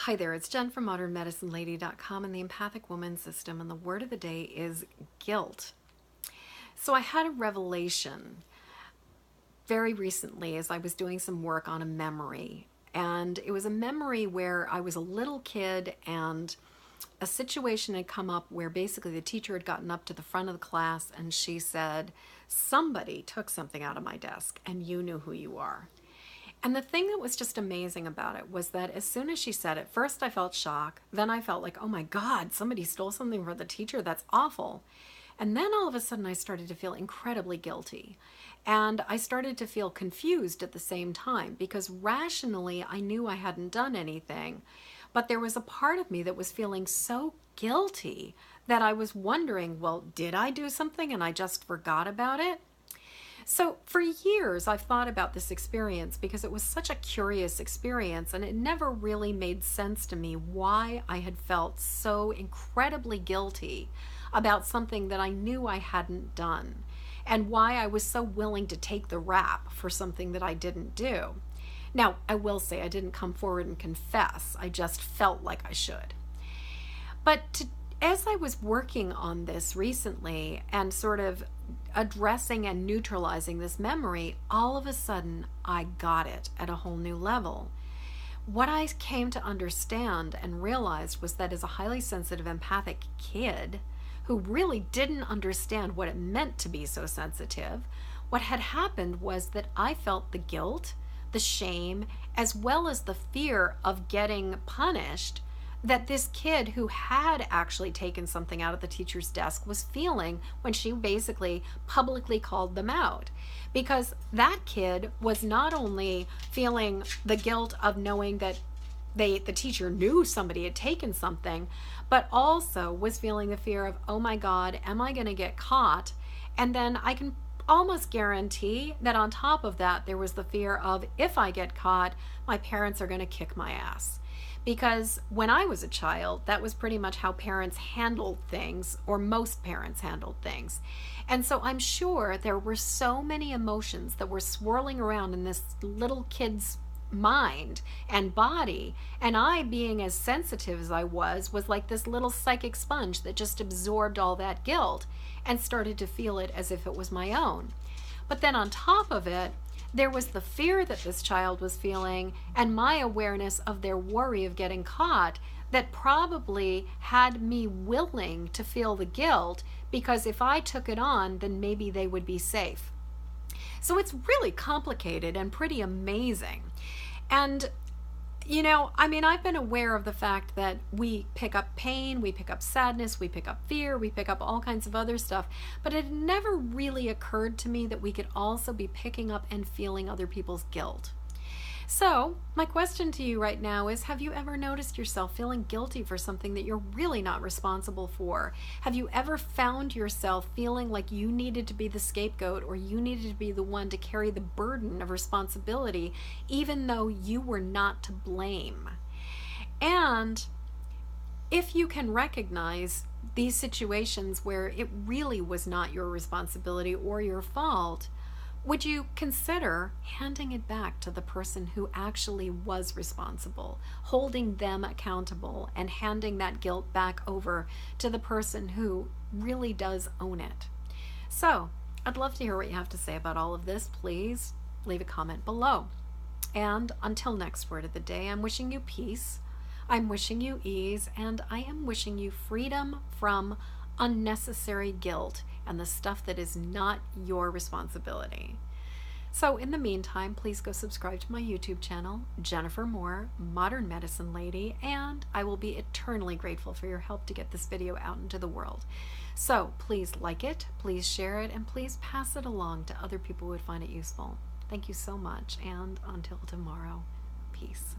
Hi there, it's Jen from modernmedicinelady.com and the Empathic Woman System, and the word of the day is guilt. So I had a revelation very recently as I was doing some work on a memory, and it was a memory where I was a little kid and a situation had come up where basically the teacher had gotten up to the front of the class and she said, "Somebody took something out of my desk and you knew who you are." And the thing that was just amazing about it was that as soon as she said it, first I felt shock, then I felt like, oh my God, somebody stole something from the teacher, that's awful. And then all of a sudden I started to feel incredibly guilty. And I started to feel confused at the same time because rationally I knew I hadn't done anything. But there was a part of me that was feeling so guilty that I was wondering, well, did I do something and I just forgot about it? So for years, I've thought about this experience because it was such a curious experience and it never really made sense to me why I had felt so incredibly guilty about something that I knew I hadn't done and why I was so willing to take the rap for something that I didn't do. Now, I will say I didn't come forward and confess. I just felt like I should. But as I was working on this recently and sort of addressing and neutralizing this memory, all of a sudden I got it at a whole new level. What I came to understand and realized was that as a highly sensitive empathic kid who really didn't understand what it meant to be so sensitive, what had happened was that I felt the guilt, the shame, as well as the fear of getting punished that this kid who had actually taken something out of the teacher's desk was feeling when she basically publicly called them out. Because that kid was not only feeling the guilt of knowing that the teacher knew somebody had taken something, but also was feeling the fear of, oh my God, am I going to get caught? And then I can almost guarantee that on top of that, there was the fear of, if I get caught, my parents are going to kick my ass. Because when I was a child, that was pretty much how parents handled things, or most parents handled things. And so I'm sure there were so many emotions that were swirling around in this little kid's mind and body, and I, being as sensitive as I was like this little psychic sponge that just absorbed all that guilt and started to feel it as if it was my own. But then on top of it, there was the fear that this child was feeling and my awareness of their worry of getting caught that probably had me willing to feel the guilt, because if I took it on, then maybe they would be safe. So it's really complicated and pretty amazing. And I've been aware of the fact that we pick up pain, we pick up sadness, we pick up fear, we pick up all kinds of other stuff, but it never really occurred to me that we could also be picking up and feeling other people's guilt. So my question to you right now is, have you ever noticed yourself feeling guilty for something that you're really not responsible for? Have you ever found yourself feeling like you needed to be the scapegoat, or you needed to be the one to carry the burden of responsibility, even though you were not to blame? And if you can recognize these situations where it really was not your responsibility or your fault, would you consider handing it back to the person who actually was responsible, holding them accountable, and handing that guilt back over to the person who really does own it? So, I'd love to hear what you have to say about all of this. Please leave a comment below. And until next word of the day, I'm wishing you peace, I'm wishing you ease, and I am wishing you freedom from unnecessary guilt and the stuff that is not your responsibility. So in the meantime, please go subscribe to my YouTube channel, Jennifer Moore, Modern Medicine Lady, and I will be eternally grateful for your help to get this video out into the world. So please like it, please share it, and please pass it along to other people who would find it useful. Thank you so much, and until tomorrow, peace.